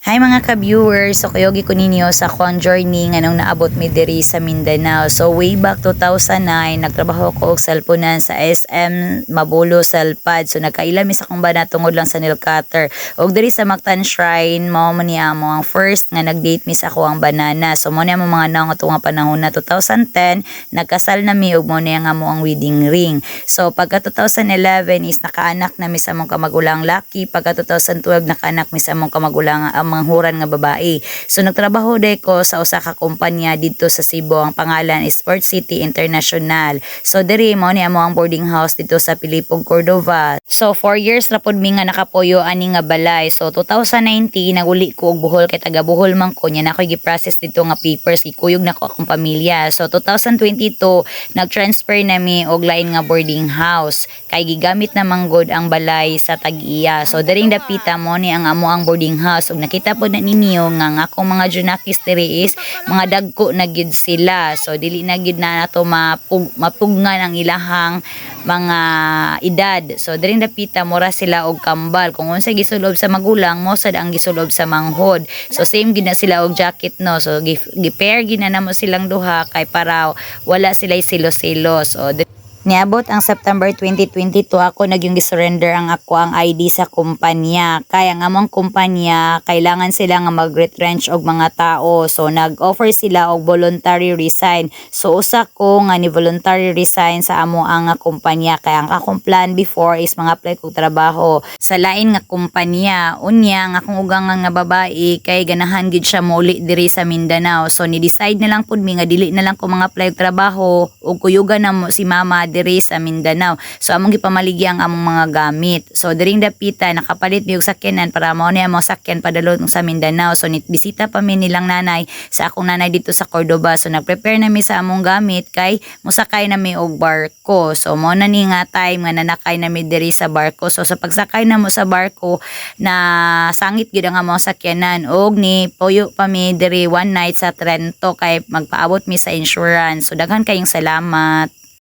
Hi mga ka-viewers, so kayogi ko ninyo sa akong journey nga nung naabot mi diri sa Mindanao. So way back 2009, nagtrabaho ko og cellphone sa SM Mabulo Salpad. So nagkaila mi sa akong bana tungod lang sa nail cutter. Og diri sa Mactan Shrine, mao man niya mo ang first nga nag-date mi sa ako ang banana. So mo niya mo mga naong ato nga panahon na 2010, nagkasal na mi og mo niya nga mo ang wedding ring. So pagka 2011 is nakaanak na mi sa among kamagulang laki, pagka 2012 nakaanak mi sa among kamagulang mga huran nga babae. So nagtrabaho day ko sa usa ka kumpanya dito sa Cebu. Ang pangalan is Sport City International. So diri mo ni amo ang boarding house dito sa Pilipog, Cordova. So 4 years ra pod mi nga nakapuyo ani nga balay. So 2019 naguli ko og Bohol kay taga Bohol man ko nya na ko gi-process dito nga papers gikuyog na ko akong pamilya. So 2022 nag-transfer na mi og lain nga boarding house kay gigamit na manggod ang balay sa Tag-iya. So diring dapita mo ni ang amo ang boarding house ug nakita po na ninyo nga akong mga junakis diri is mga dagko na gyud sila. So dili na gyud na nato mapugnan ang ilahang mga edad. So diring dapita mura sila og kambal. Kung unsa gisulob sa magulang, mo sad ang gisulob sa manghod. So same gid na sila og jacket no. So gi-pair gid na namo silang duha kay para wala sila silo-silo. So niabot ang September 2022 ako nagyong gisurrender ang ako ang ID sa kumpanya. Kaya ang among kumpanya kailangan sila nga mag-retrench og mga tao. So nag-offer sila og voluntary resign. So usa ko nga ni voluntary resign sa amo ang kumpanya. Kaya ang akong plan before is mga apply kog trabaho sa lain nga kumpanya. Unya nga akong ugang nga babae kay ganahan gid siya muli diri sa Mindanao. So ni decide na lang pud mi nga dili na lang ko mga apply og trabaho ug kuyugan na mo si mama diri sa Mindanao. So among gipamaligya ang among mga gamit. So diring dapita nakapalit mi og sakyanan para mao ni among sakyan padalon sa Mindanao. So bisita pa mi nilang nanay sa akong nanay dito sa Cordova. So nagprepare na mi sa among gamit kay musakay na mi og barko. So mao na ni nga time nga nanakay na mi diri sa barko. So sa pagsakay na mo sa barko na sangit gid ang among sakyanan og ni puyo pa mi diri one night sa Trento kay magpaabot mi sa insurance. So daghan kayong salamat.